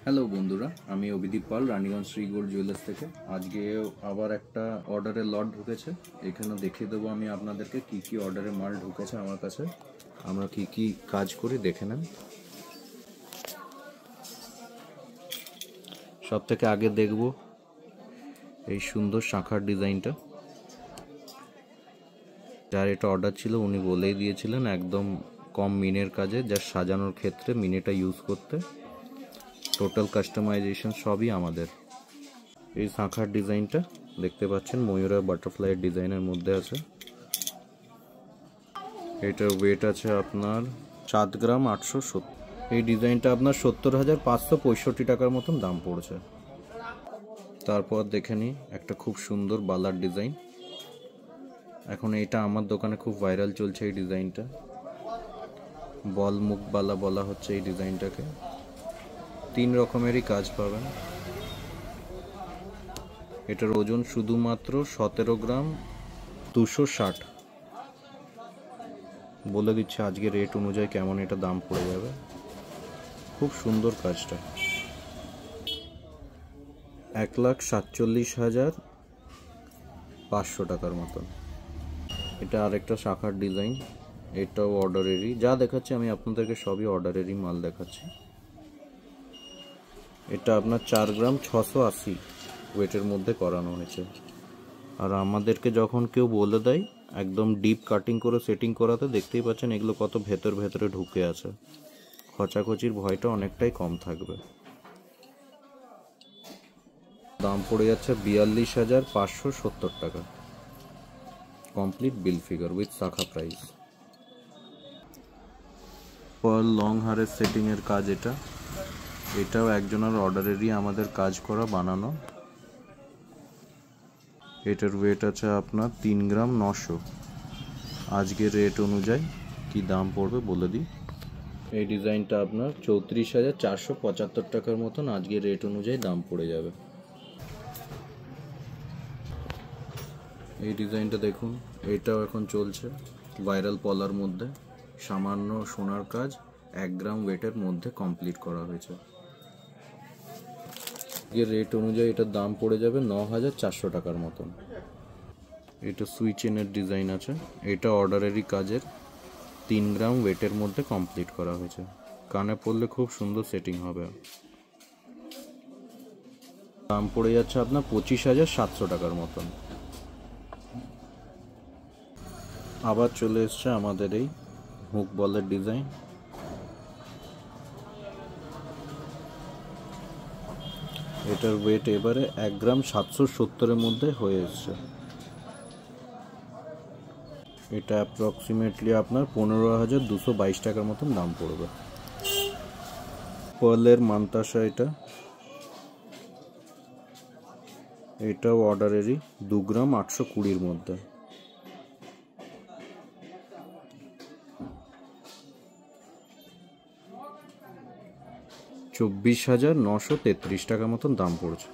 Hello বন্ধুরা, আমি অভিদীপ পাল, Raniganj Shri gold jewellers থেকে। আজকে আবার একটা অর্ডারের লট ঢুকেছে। এখানে দেখিয়ে দেবো আমি আপনাদেরকে কি কি অর্ডারের মাল ঢুকেছে আমার কাছে, আমরা কি কি কাজ করি দেখে নেন। সব থেকে আগে দেখব এই সুন্দর শাঁখার ডিজাইনটা। যার এটা অর্ডার ছিল উনি বলেই দিয়েছিলেন একদম কম মিনের কাজে, যা সাজানোর ক্ষেত্রে মিনেটা ইউজ করতে। টোটাল কাস্টমাইজেশন সবই আমাদের। এই শাঁখার ডিজাইনটা দেখতে পাচ্ছেন ময়ূরা বাটারফ্লাইয়ের ডিজাইনের মধ্যে আছে। এটার ওয়েট আছে আপনার 7 গ্রাম 870। এই ডিজাইনটা আপনার 70,565 টাকার মতন দাম পড়েছে। তারপর দেখে নিই একটা খুব সুন্দর বালার ডিজাইন। এখন এটা আমার দোকানে খুব ভাইরাল চলছে। এই ডিজাইনটা বল মুখ বালা বলা হচ্ছে এই ডিজাইনটাকে। 3 রকমেরই কাজ পাবেন। এটার ওজন শুধুমাত্র 17 গ্রাম 260। বলে দিচ্ছে আজকে রেট অনুযায়ী কেমন এটা দাম পড়ে যাবে। খুব সুন্দর কাজটা। 1,47,500 টাকার মতন। এটা আরেকটা শাখার ডিজাইন, এটাও অর্ডারেরই। যা দেখাচ্ছি আমি আপনাদেরকে সবই অর্ডারেরই মাল দেখাচ্ছি। এটা আপনার 4 গ্রাম 680 ওয়েটের মধ্যে করানো হয়েছে। আর আমাদেরকে যখন কেউ বলে দেয় একদম ডিপ কাটিং করে সেটিং করাতে, দেখতেই পাচ্ছেন এগুলো কত ভেতরে ঢুকে আছে। খচাখচির ভয়টা অনেকটাই কম থাকবে। দাম পড়ে যাচ্ছে 42,570 টাকা। কমপ্লিট বিল ফিগার উইথ শাখা প্রাইস। পার্ল লং হারের সেটিংয়ের কাজ এটাও একজনের অর্ডারেরই আমাদের কাজ করা বানানো। এটার ওয়েট আছে আপনার 3 গ্রাম 900। আজকের রেট অনুযায়ী কি দাম পড়বে বলে দিই। এই ডিজাইনটা আপনার 34,475 টাকার মতন আজকের রেট অনুযায়ী দাম পড়ে যাবে। এই ডিজাইনটা দেখুন, এটাও এখন চলছে ভাইরাল পলার মধ্যে। সামান্য সোনার কাজ 1 গ্রাম ওয়েটের মধ্যে কমপ্লিট করা হয়েছে। এর রেট অনুযায়ী এটার দাম পড়ে যাবে 9,400 টাকার মতন। এটা সুইচ চেনের ডিজাইন আছে। এটা অর্ডারেরই কাজের 3 গ্রাম ওয়েটের মধ্যে কমপ্লিট করা হয়েছে। কানে পড়লে খুব সুন্দর সেটিং হবে। দাম পড়ে যাচ্ছে আপনার 25,700 টাকার মতন। আবার চলে এসছে আমাদের এই হুক বলের ডিজাইন। এটার ওয়েট এবারে 1 গ্রাম 770-এর মধ্যে হয়ে এসছে। এটা অ্যাপ্রক্সিমেটলি আপনার 15,222 টাকার মতন দাম পড়বে। পার্লের মান্তাসা এটাও অর্ডারেরই 2 গ্রাম 820-এর মধ্যে। $24,933 টাকার মতন দাম পড়ছে।